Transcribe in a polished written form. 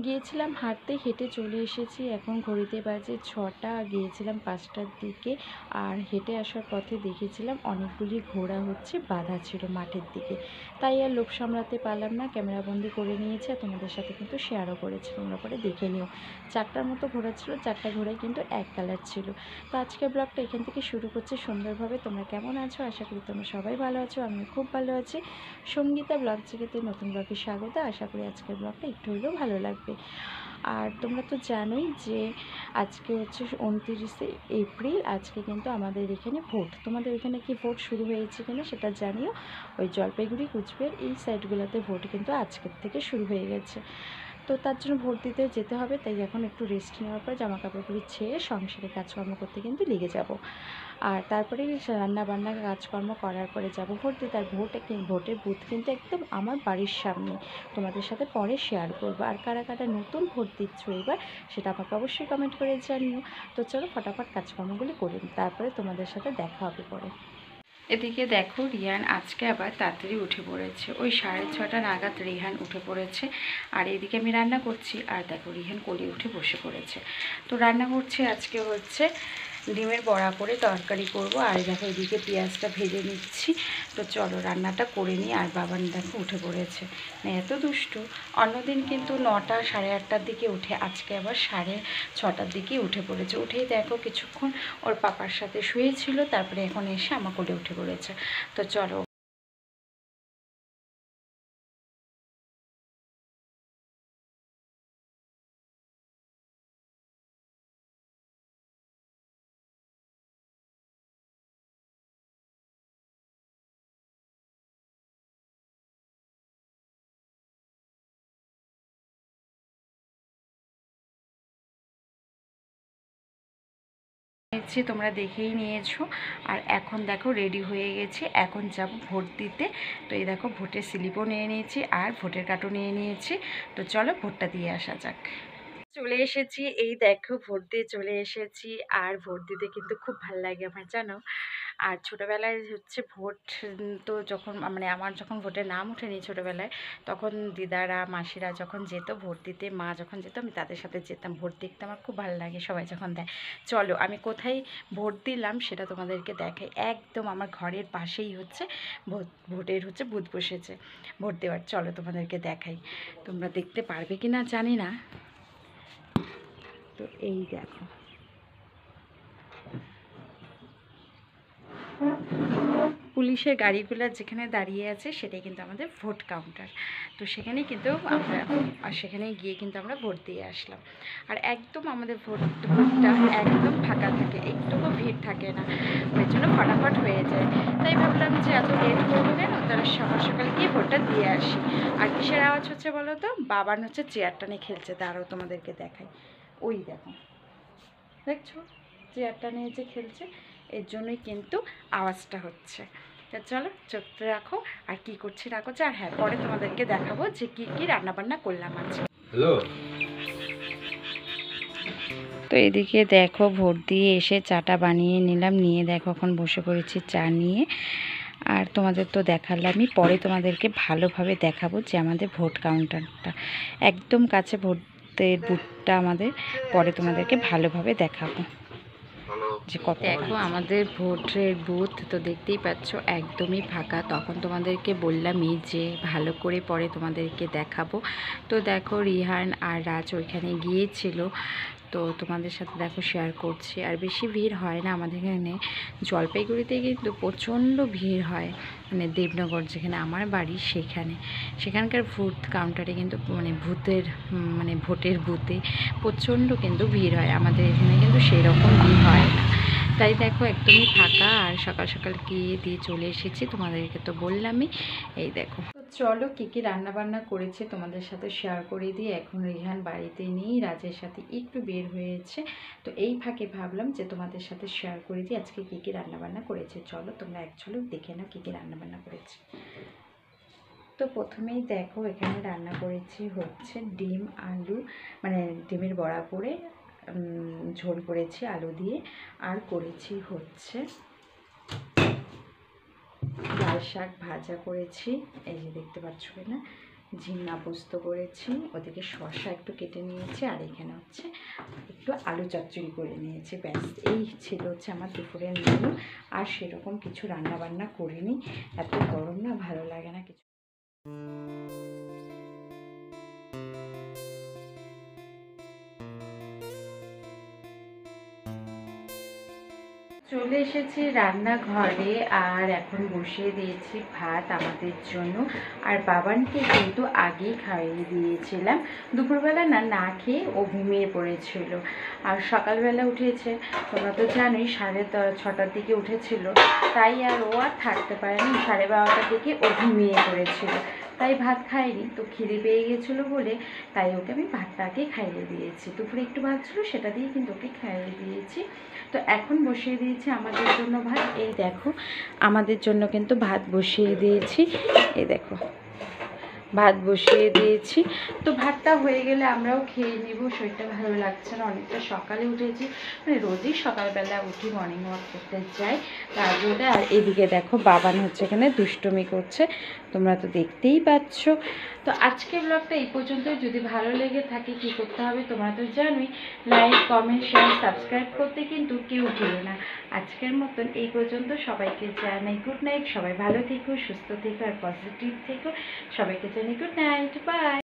গিয়েছিলাম হাঁটতে, হেঁটে চলে এসেছি। এখন ঘড়িতে বাজে 6টা, গিয়েছিলাম 5টার দিকে। আর হেঁটে আসার পথে দেখেছিলাম অনেকগুলি ঘোড়া বাঁধা ছিল মাঠের দিকে, তাই আর লোভ সামলাতে পারলাম না, ক্যামেরাবন্দি করে নিয়েছি আর তোমাদের সাথে কিন্তু শেয়ারও করেছি, তোমরা পরে দেখে নিও। 4টার মতো ঘোড়া ছিল, 4টা ঘোড়াই কিন্তু এক কালার ছিল। তো আজকের ব্লগটা এখান থেকে শুরু করছি সুন্দরভাবে। তোমরা কেমন আছো? আশা করি তোমরা সবাই ভালো আছো, আমি খুব ভালো আছি। সঙ্গীতা ব্লগ জগতে নতুন ব্লগে স্বাগত। আশা করি আজকের ব্লগটা একটু হলেও ভালো লাগবে। আর তোমরা তো জানোই যে আজকে 29শে এপ্রিল। আজকে কিন্তু আমাদের এখানে ভোট। তোমাদের এখানে কি ভোট শুরু হয়েছে কিনা সেটা জানিও। ওই জলপাইগুড়ি, কুচবিহার এই সাইডগুলোতে ভোট কিন্তু আজকের থেকে শুরু হয়ে গেছে। তো তার জন্য ভোট দিতে যেতে হবে, তাই এখন একটু রেস্ট নেওয়ার পর জামা কাপড়গুলি ছেড়ে সংসারে কাজকর্ম করতে কিন্তু লেগে যাব। আর তারপরে রান্নাবান্না কাজকর্ম করার পরে যাব ভোট দিতে। আর ভোটের বুথ কিন্তু একদম আমার বাড়ির সামনে। তোমাদের সাথে পরে শেয়ার করবো। আর কারা কারা নতুন ভোট দিচ্ছ এবার সেটা আমাকে অবশ্যই কমেন্ট করে জানিও। তো চলো ফটাফট কাজকর্মগুলি করে নিই, তারপরে তোমাদের সাথে দেখা হবে পরে। এদিকে দেখো রিহান আজকে আবার তাড়াতাড়ি উঠে পড়েছে, ওই 6:30 নাগাদ রিহান উঠে পড়েছে। আর এদিকে আমি রান্না করছি, আর দেখো রিহান কোলে উঠে বসে পড়েছে। তো রান্না করছি আজকে ডিমের বড়া করে তরকারি করব। আর দেখো এদিকে পেঁয়াজটা ভেজে নিচ্ছি। তো চলো রান্নাটা করে নিই। আর বাবান দেখো উঠে পড়েছে, এত দুষ্টু। অন্যদিন কিন্তু 9টা 8:30টার দিকে উঠে, আজকে আবার 6:30টার দিকে উঠে পড়েছে। উঠেই দেখো কিছুক্ষণ ওর পাপার সাথে শুয়েছিল, তারপরে এখন এসে আমার কোলে উঠে পড়েছে। তো চলো তোমরা দেখেই নিয়েছো। আর এখন দেখো রেডি হয়ে গেছি, এখন যাব ভোট দিতে। তো এই দেখো ভোটের স্লিপও নিয়ে নিয়েছি আর ভোটের কার্ডও নিয়ে নিয়েছি। তো চলো ভোটটা দিয়ে আসা যাক। চলে এসেছি, এই দেখো ভোট দিয়ে চলে এসেছি। আর ভোট দিতে কিন্তু খুব ভালো লাগে আমার, জানো। আর ছোটোবেলায় ভোট, তো যখন মানে আমার যখন ভোটের নাম ওঠেনি ছোটোবেলায়, তখন দিদারা মাসিরা যখন যেত ভোট দিতে, মা যখন যেত, আমি তাদের সাথে যেতাম ভোট দেখতে। আমার খুব ভালো লাগে সবাই যখন দেয়। চলো আমি কোথায় ভোট দিলাম সেটা তোমাদেরকে দেখাই। একদম আমার ঘরের পাশেই ভোটের বুথ বসেছে ভোট দেওয়ার। চলো তোমাদেরকে দেখাই, তোমরা দেখতে পারবে কি না জানি না। তো এই দেখো, পুলিশের গাড়িগুলো যেখানে দাঁড়িয়ে আছে সেটাই কিন্তু আমাদের ভোট কাউন্টার। তো সেখানেই কিন্তু সেখানে গিয়ে কিন্তু আমরা ভোট দিয়ে আসলাম। আর একদম আমাদের ভোটটা একদম ফাঁকা থাকে, একটুকু ভিড় থাকে না, ওই জন্য ফটাফট হয়ে যায়। তাই ভাবলাম যে এত লেট করবো কেন, তাহলে সকাল সকাল গিয়ে ভোটটা দিয়ে আসি। আর কিসের আওয়াজ হচ্ছে বলো তো? বাবার চেয়ারটা নিয়ে খেলছে, তারও তোমাদেরকে দেখাই। ওই দেখো, দেখছো চেয়ারটা নিয়ে যে খেলছে, এর জন্যই কিন্তু আওয়াজটা হচ্ছে। তা চলো চোখটা রাখো, আর কি করছি না করছি। আর হ্যাঁ, পরে তোমাদেরকে দেখাবো যে কি কি রান্নাবান্না করলাম আজকে। হ্যালো। তো এদিকে দেখো ভোট দিয়ে এসে চাটা বানিয়ে নিলাম, নিয়ে দেখো এখন বসে পড়েছি চা নিয়ে। আর তোমাদের তো দেখালামই, পরে তোমাদেরকে ভালোভাবে দেখাবো যে আমাদের ভোট কাউন্টারটা একদম কাছে, ভোটের বুথটা আমাদের, পরে তোমাদেরকে ভালোভাবে দেখাবো যে কত। দেখো আমাদের ভোটের বুথ তো দেখতেই পাচ্ছ একদমই ফাঁকা। তখন তোমাদেরকে বললামই যে ভালো করে পরে তোমাদেরকে দেখাবো। তো দেখো রিহান আর রাজ ওইখানে গিয়েছিল, তো তোমাদের সাথে দেখো শেয়ার করছি। আর বেশি ভিড় হয় না আমাদের এখানে, জলপাইগুড়িতে কিন্তু প্রচণ্ড ভিড় হয়। মানে দেবনগর যেখানে আমার বাড়ি সেখানকার ভোট কাউন্টারে কিন্তু ভোটের বুথে প্রচণ্ড কিন্তু ভিড় হয়। আমাদের এখানে কিন্তু সেই রকম ভিড় হয় না, তাই দেখো একদমই ফাঁকা। আর সকাল সকাল গিয়ে দিয়ে চলে এসেছি, তোমাদেরকে তো বললামই। এই দেখো, তো চলো কী কী রান্নাবান্না করেছে তোমাদের সাথে শেয়ার করে দিয়ে। এখন রিহান বাড়িতে নেই, রাজের সাথে একটু বের হয়েছে। তো এই ফাঁকে ভাবলাম যে তোমাদের সাথে শেয়ার করে দিই আজকে কী কী রান্নাবান্না করেছে। চলো তোমরা এক ঝলক দেখে নাও কী কী রান্নাবান্না করেছে। তো প্রথমেই দেখো এখানে রান্না করেছি ডিম আলু, মানে ডিমের বড়া করে ঝোল করেছি আলু দিয়ে, আর করেছি হচ্ছে লাল শাক ভাজা করেছি, এই যে দেখতে পাচ্ছ কিনা, ঝিঙা পোস্ত করেছি, ওদিকে শসা একটু কেটে নিয়েছি, আর এখানে হচ্ছে একটু আলু চচ্চড়ি করে নিয়েছি। ব্যাস এই ছিল হচ্ছে আমার দুপুরের মেনু। আর সেরকম কিছু রান্না বান্না করিনি, এত গরম না, ভালো লাগে না কিছু। চলে এসেছি রান্নাঘরে, আর এখন বসিয়ে দিয়েছি ভাত আমাদের জন্য। আর বাবানকে কিন্তু আগেই খাইয়ে দিয়েছিলাম, দুপুরবেলা না না খেয়ে ও ঘুমিয়ে পড়েছিল। আর সকালবেলা উঠেছে, তোমরা তো জানোই 6:30টার দিকে উঠেছিল, তাই আর ও আর থাকতে পারেনি, 12:30টার দিকে ও ঘুমিয়ে পড়েছিল, তাই ভাত খাইনি। তো খিদে পেয়ে গেছিলো বলে তাই ওকে আমি ভাতটা আগে খাইয়ে দিয়েছি। দুপুরে একটু ভাত ছিল, সেটা দিয়ে কিন্তু ওকে খাইয়ে দিয়েছি। তো এখন বসিয়ে দিয়েছি আমাদের জন্য ভাত। এই দেখো, আমাদের জন্য কিন্তু ভাত বসিয়ে দিয়েছি, এই দেখো ভাত বসিয়ে দিয়েছি। তো ভাতটা হয়ে গেলে আমরাও খেয়ে নিব, শরীরটা ভালো লাগছে না, অনেকটা সকালে উঠেছি, মানে রোজই সকালবেলা উঠি মর্নিং ওয়াক করতে যাই তার জন্য। আর এদিকে দেখো বাবান হচ্ছে এখানে দুষ্টুমি করছে, তোমরা তো দেখতেই পাচ্ছ। তো আজকের ব্লগটা এই পর্যন্ত। যদি ভালো লেগে থাকে কী করতে হবে তোমরা তো জানোই, লাইক কমেন্ট শেয়ার সাবস্ক্রাইব করতে কিন্তু কেউ ভুলো না। আজকের মতন এই পর্যন্ত, সবাইকে জানাই গুড নাইট, সবাই ভালো থেকো, সুস্থ থেকো, আর পজিটিভ থেকো, সবাইকে জানাই গুড নাইট, বাই।